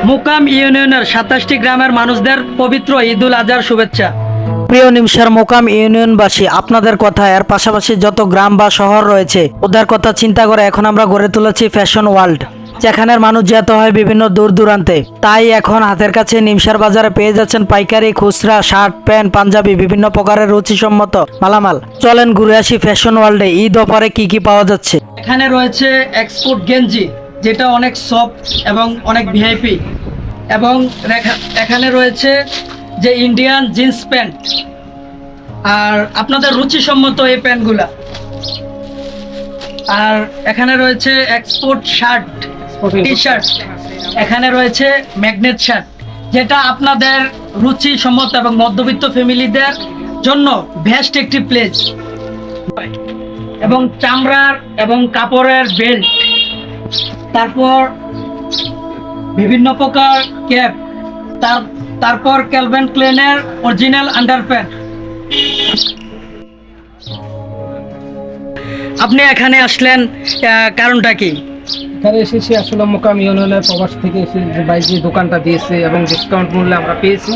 মোকাম ইউনিয়নের ২৭টি গ্রামের মানুষদের পবিত্র ঈদুল আজহার শুভেচ্ছা। প্রিয় নিমসার মোকাম ইউনিয়নবাসী, আপনাদের কথা, এর পাশাপাশি যত গ্রাম বা শহর রয়েছে ওদের কথা চিন্তা করে এখন আমরা গড়ে তুলেছি ফ্যাশন ওয়ার্ল্ড, যেখানের মানুষ যেতে হয় বিভিন্ন দূর দূরান্তে। তাই এখন হাতের কাছে নিমসার বাজারে পেয়ে যাচ্ছেন পাইকারি, খুচরা, শার্ট, প্যান্ট, পাঞ্জাবি, বিভিন্ন প্রকারের রুচিসম্মত মালামাল। চলেন ঘুরে আসি ফ্যাশন ওয়ার্ল্ডে ঈদ অফারে কি কি পাওয়া যাচ্ছে। এখানে রয়েছে এক্সপোর্ট গেঞ্জি, যেটা অনেক সফট এবং অনেক ভিআইপি, এবং এখানে রয়েছে যে ইন্ডিয়ান জিন্স প্যান্ট, আর আপনাদের রুচিসম্মত এই প্যান্টগুলা। আর এখানে রয়েছে এক্সপোর্ট শার্ট, টি শার্ট, এখানে রয়েছে ম্যাগনেট শার্ট, যেটা আপনাদের রুচিসম্মত এবং মধ্যবিত্ত ফ্যামিলিদের জন্য বেস্ট একটি প্লেস। এবং চামড়ার এবং কাপড়ের বেল্ট, তারপর বিভিন্ন প্রকার ক্যাপ, তারপর ক্যালভিন ক্লেনের অরিজিনাল আন্ডারপ্যান্ট। আপনি এখানে আসলেন কারণটা কি? এখানে এসেছি আসলে মোকাম ইউনিয়নের প্রবাস থেকে এসে যে ভাই যে দোকানটা দিয়েছে এবং ডিসকাউন্ট মূল্যে আমরা পেয়েছি,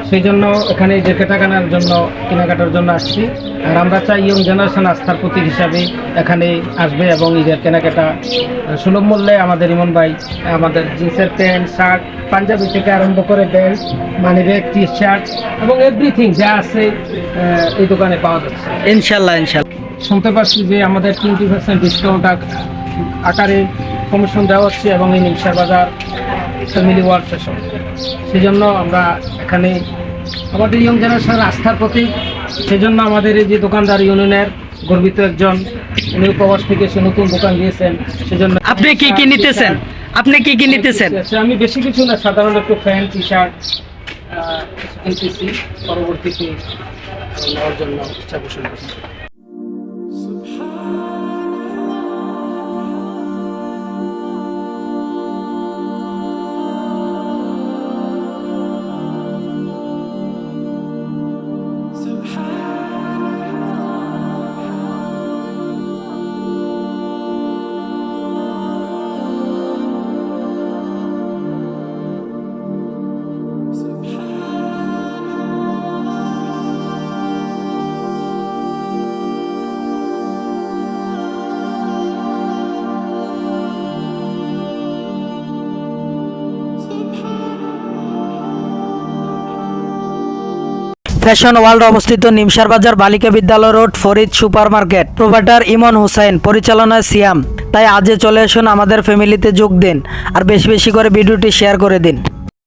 সেই জন্য এখানে যে কেনাকাটার জন্য আসছি। আর আমরা চাই ইয়ং জেনারেশন আস্থার প্রতীক হিসাবে এখানে আসবে এবং ঈদের কেনাকাটা সুলভ মূল্যে আমাদের ইমন ভাই আমাদের জিন্সের প্যান্ট, শার্ট, পাঞ্জাবি থেকে আরম্ভ করে belt, money bag, T shirt এবং এভরিথিং যা আছে এই দোকানে পাওয়া যাচ্ছে ইনশাল্লাহ। শুনতে পাচ্ছি যে আমাদের 20% ডিসকাউন্ট আকারে কমিশন দেওয়া হচ্ছে এবং এই নিমসার বাজার ফ্যামিলি ওয়ার্ল্ড ফ্যাশন, সেই জন্য আমরা এখানে আমাদের ইয়ং জেনারেশনের আস্থার প্রতীক। সেই জন্য আমাদের এই যে দোকানদার ইউনিয়নের গর্বিত একজন, উনি প্রবাস থেকে এসে নতুন দোকান দিয়েছেন। সেজন্য আপনি কি কি নিতেছেন? আমি বেশি কিছু না, সাধারণত একটু প্যান্ট, টি শার্ট কিনতেছি, পরবর্তীতে নেওয়ার জন্য ইচ্ছা পোষণ করছি। ফ্যাশন ওয়ার্ল্ড অবস্থিত নিমসার বাজার, বালিকা বিদ্যালয় road, Farid super market. Provider Emon Hussain, পরিচালনায় সিয়াম। তাই আজই চলে আসুন, আমাদের ফ্যামিলিতে যোগ দিন আর বেশি বেশি করে ভিডিওটি শেয়ার করে দিন।